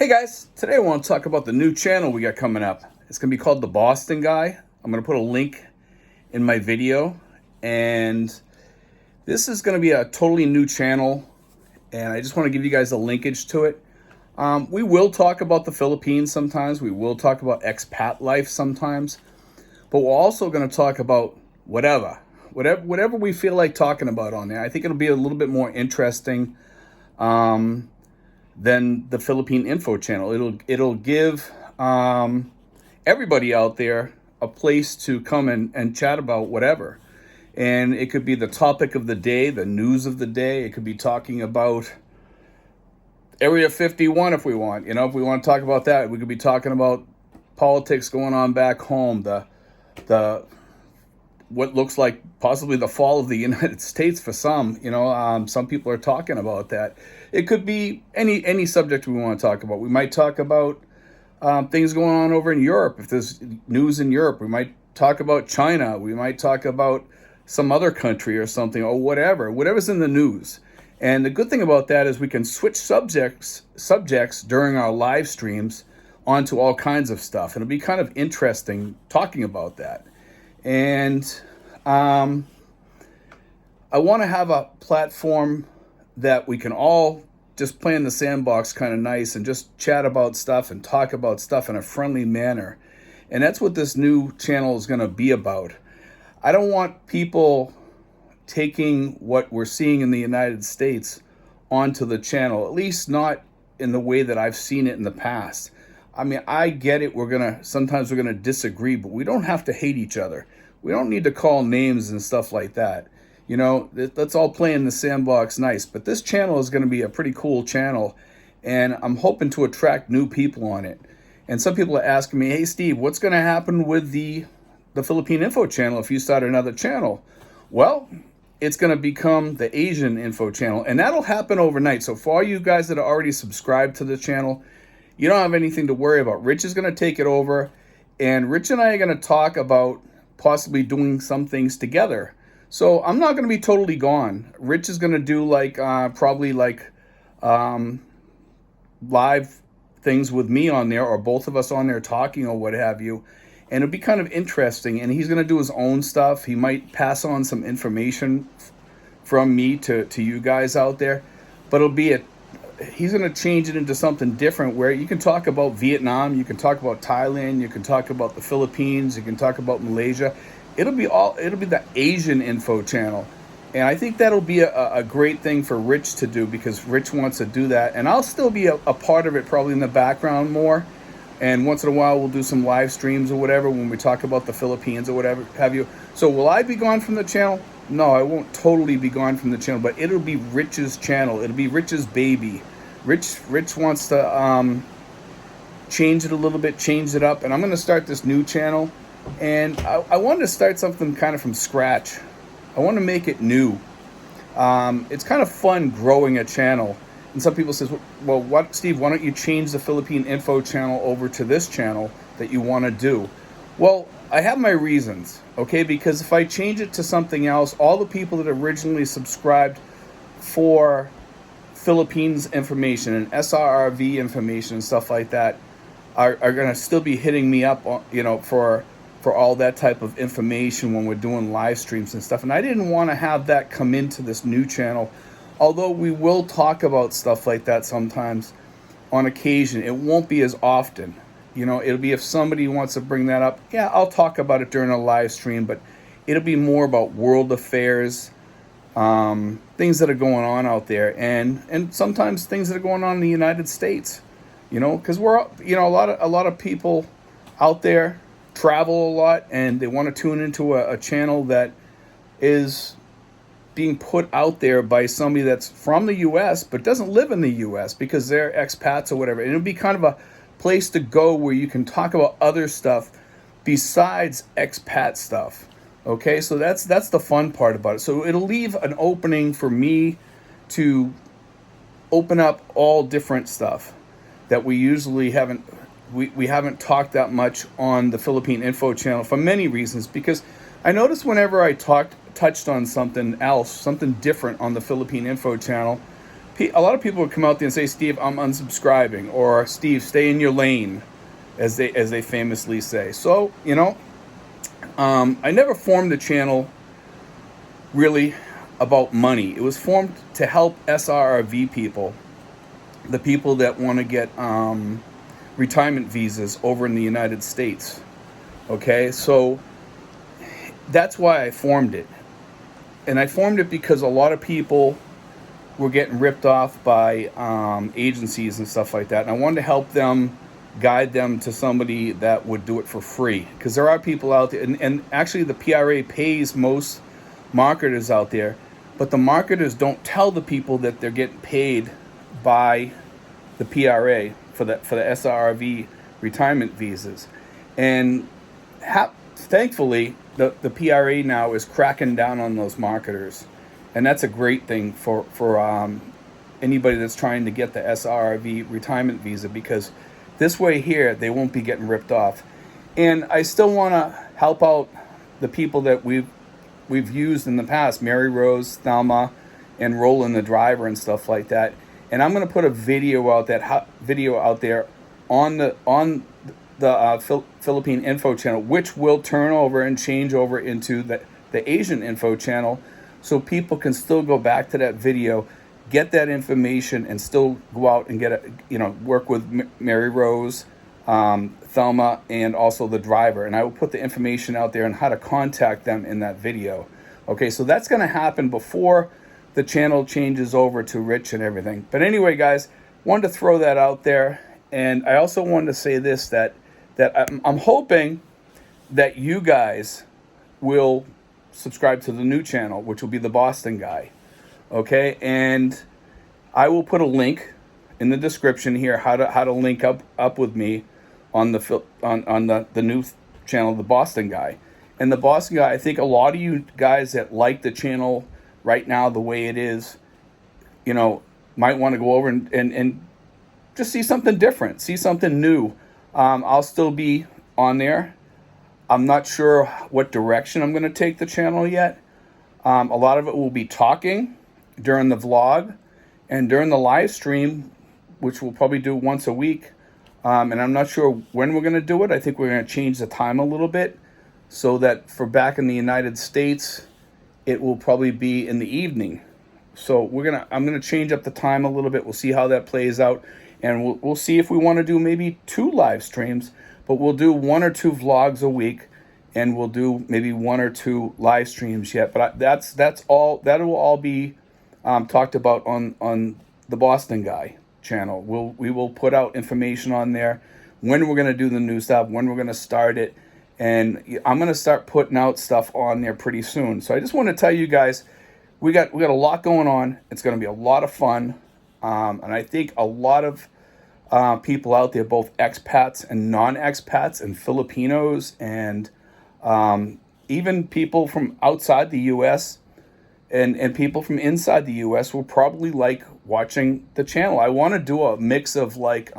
Hey guys, today I want to talk about the new channel we got coming up. It's going to be called The Boston Guy. I'm going to put a link in my video, and this is going to be a totally new channel, and I just want to give you guys a linkage to it. We will talk about the Philippines sometimes. We will talk about expat life sometimes, but we're also going to talk about whatever we feel like talking about on there. I think it'll be a little bit more interesting than the Philippine Info channel. It'll give everybody out there a place to come and chat about whatever. And it could be the topic of the day, the news of the day. It could be talking about Area 51 if we want. If we want to talk about that, we could be talking about politics going on back home, the what looks like possibly the fall of the United States for some. Some people are talking about that. It could be any subject we want to talk about. We might talk about things going on over in Europe. If there's news in Europe, we might talk about China. We might talk about some other country or something, or whatever's in the news. And the good thing about that is we can switch subjects during our live streams onto all kinds of stuff. And it'll be kind of interesting talking about that. And I want to have a platform that we can all just play in the sandbox kind of nice and just chat about stuff and talk about stuff in a friendly manner. And that's what this new channel is going to be about. I don't want people taking what we're seeing in the United States onto the channel, at least not in the way that I've seen it in the past. I mean, I get it. Sometimes we're going to disagree, but we don't have to hate each other. We don't need to call names and stuff like that. Let's all play in the sandbox nice. But this channel is going to be a pretty cool channel, and I'm hoping to attract new people on it. And some people are asking me, hey, Steve, what's going to happen with the Philippine Info channel if you start another channel? Well, it's going to become the Asian Info channel, and that'll happen overnight. So for all you guys that are already subscribed to the channel, you don't have anything to worry about. Rich is going to take it over, and Rich and I are going to talk about possibly doing some things together. So I'm not going to be totally gone. Rich is going to do probably live things with me on there, or both of us on there talking or what have you. And it'll be kind of interesting. And he's going to do his own stuff. He might pass on some information from me to you guys out there. But he's going to change it into something different where you can talk about Vietnam, you can talk about Thailand, you can talk about the Philippines, you can talk about Malaysia. It'll be the Asian Info channel. And I think that'll be a great thing for Rich to do, because Rich wants to do that. And I'll still be a part of it, probably in the background more. And once in a while, we'll do some live streams or whatever when we talk about the Philippines or whatever have you. So will I be gone from the channel? No, I won't totally be gone from the channel, but it'll be Rich's channel. It'll be Rich's baby. Rich wants to change it a little bit, change it up. And I'm going to start this new channel. And I wanted to start something kind of from scratch. I want to make it new. It's kind of fun growing a channel. And some people says, well, Steve, why don't you change the Philippine Info channel over to this channel that you want to do? Well, I have my reasons, okay? Because if I change it to something else, all the people that originally subscribed for Philippines information and SRRV information and stuff like that are going to still be hitting me up, for all that type of information when we're doing live streams and stuff. And I didn't want to have that come into this new channel. Although we will talk about stuff like that sometimes on occasion, it won't be as often. It'll be if somebody wants to bring that up, yeah, I'll talk about it during a live stream, but it'll be more about world affairs, things that are going on out there, and sometimes things that are going on in the United States. Because we're, a lot of people out there travel a lot, and they want to tune into a channel that is being put out there by somebody that's from the U.S. but doesn't live in the U.S. because they're expats or whatever. And it'll be kind of a place to go where you can talk about other stuff besides expat stuff. Okay, so that's the fun part about it. So it'll leave an opening for me to open up all different stuff that we usually haven't talked that much on the Philippine Info channel for many reasons. Because I noticed whenever I touched on something else, something different on the Philippine Info channel, a lot of people would come out there and say, Steve, I'm unsubscribing, or Steve, stay in your lane, as they famously say. So, I never formed the channel really about money. It was formed to help SRRV people, the people that want to get retirement visas over in the United States. Okay, so that's why I formed it. And I formed it because a lot of people were getting ripped off by agencies and stuff like that. And I wanted to help them, guide them to somebody that would do it for free. Because there are people out there, and actually the PRA pays most marketers out there, but the marketers don't tell the people that they're getting paid by the PRA for the SRRV retirement visas. And thankfully, the PRA now is cracking down on those marketers, and that's a great thing for anybody that's trying to get the SRRV retirement visa, because this way here they won't be getting ripped off. And I still want to help out the people that we've used in the past, Mary Rose, Thelma, and Roland the driver and stuff like that. And I'm going to put a video out there on the Philippine Info channel, which will turn over and change over into the Asian Info channel, so people can still go back to that video, get that information, and still go out and work with Mary Rose, Thelma, and also the driver. And I will put the information out there on how to contact them in that video. Okay, so that's going to happen before the channel changes over to Rich and everything. But anyway, guys, wanted to throw that out there. And I also wanted to say this, that I'm hoping that you guys will subscribe to the new channel, which will be the Boston Guy. Okay, and I will put a link in the description here how to link up with me on the new channel, the Boston Guy. And the Boston Guy, I think a lot of you guys that like the channel right now the way it is, might want to go over and just see something different, see something new. I'll still be on there. I'm not sure what direction I'm going to take the channel yet. A lot of it will be talking during the vlog and during the live stream, which we'll probably do once a week. And I'm not sure when we're going to do it. I think we're going to change the time a little bit, so that for back in the United States, it will probably be in the evening. So I'm going to change up the time a little bit. We'll see how that plays out. And we'll see if we want to do maybe 2 live streams, but we'll do 1 or 2 vlogs a week, and we'll do maybe 1 or 2 live streams yet. But that's all. That will all be talked about on the Boston Guy channel. We will put out information on there when we're going to do the new stuff, when we're going to start it, and I'm going to start putting out stuff on there pretty soon. So I just want to tell you guys, we got a lot going on. It's going to be a lot of fun. And I think a lot of people out there, both expats and non-expats, and Filipinos, and even people from outside the U.S. and people from inside the U.S. will probably like watching the channel. I want to do a mix of like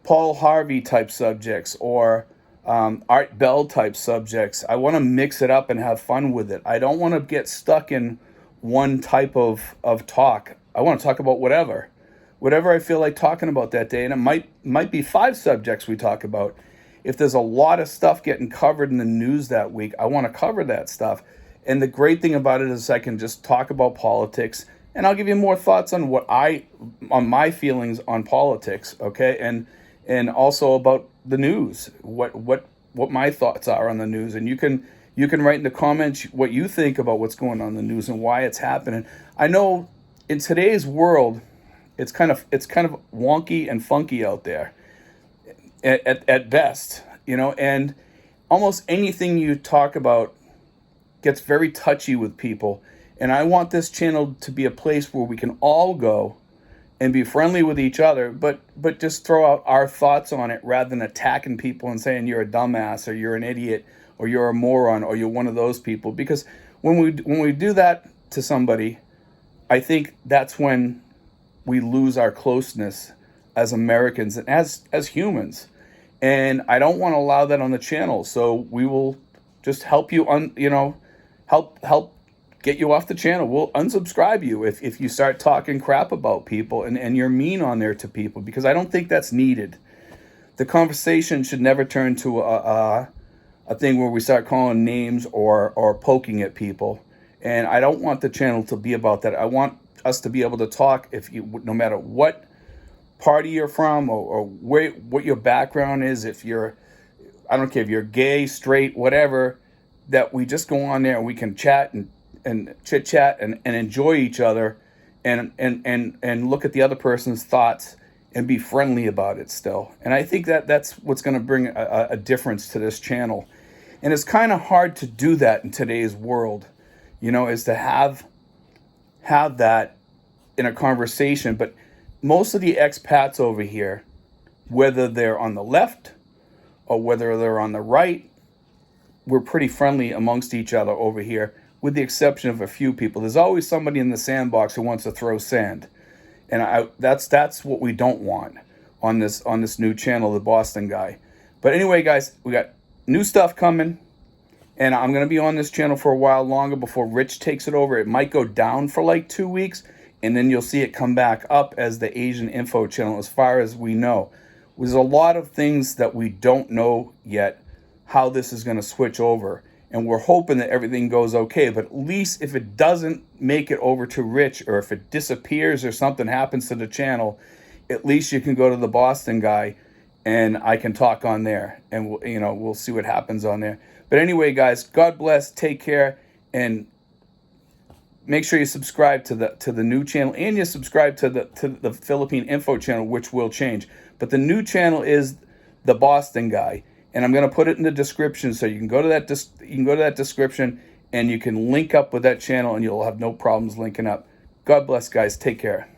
Paul Harvey type subjects, or Art Bell type subjects. I want to mix it up and have fun with it. I don't want to get stuck in one type of talk. I want to talk about whatever I feel like talking about that day. And it might be 5 subjects we talk about. If there's a lot of stuff getting covered in the news that week, I want to cover that stuff. And the great thing about it is I can just talk about politics, and I'll give you more thoughts on on my feelings on politics, okay? And also about the news, what my thoughts are on the news. And you can write in the comments what you think about what's going on in the news and why it's happening. I know in today's world, it's kind of wonky and funky out there at best, and almost anything you talk about gets very touchy with people. And I want this channel to be a place where we can all go and be friendly with each other, but just throw out our thoughts on it, rather than attacking people and saying you're a dumbass, or you're an idiot, or you're a moron, or you're one of those people. Because when we do that to somebody, I think that's when we lose our closeness as Americans and as humans. And I don't want to allow that on the channel. So we will just help you help get you off the channel. We'll unsubscribe you if you start talking crap about people and you're mean on there to people, because I don't think that's needed. The conversation should never turn to a thing where we start calling names or poking at people. And I don't want the channel to be about that. I want us to be able to talk, no matter what party you're from or what your background is. I don't care if you're gay, straight, whatever, that we just go on there and we can chat and chit chat and enjoy each other and look at the other person's thoughts and be friendly about it still. And I think that's what's going to bring a difference to this channel. And it's kind of hard to do that in today's world, is to have that in a conversation. But most of the expats over here, whether they're on the left or whether they're on the right, we're pretty friendly amongst each other over here, with the exception of a few people. There's always somebody in the sandbox who wants to throw sand. And that's what we don't want on this new channel, the Boston Guy. But anyway, guys, we got new stuff coming, and I'm going to be on this channel for a while longer before Rich takes it over. It might go down for like 2 weeks, and then you'll see it come back up as the Asian Info channel, as far as we know. There's a lot of things that we don't know yet how this is going to switch over, and we're hoping that everything goes okay. But at least if it doesn't make it over to Rich, or if it disappears or something happens to the channel, at least you can go to the Boston Guy and I can talk on there, and we'll see what happens on there. But anyway, guys, God bless, take care, and make sure you subscribe to the new channel, and you subscribe to the Philippine Info channel, which will change. But the new channel is the Boston Guy, and I'm going to put it in the description, so you can go to that description and you can link up with that channel, and you'll have no problems linking up. God bless, guys. Take care.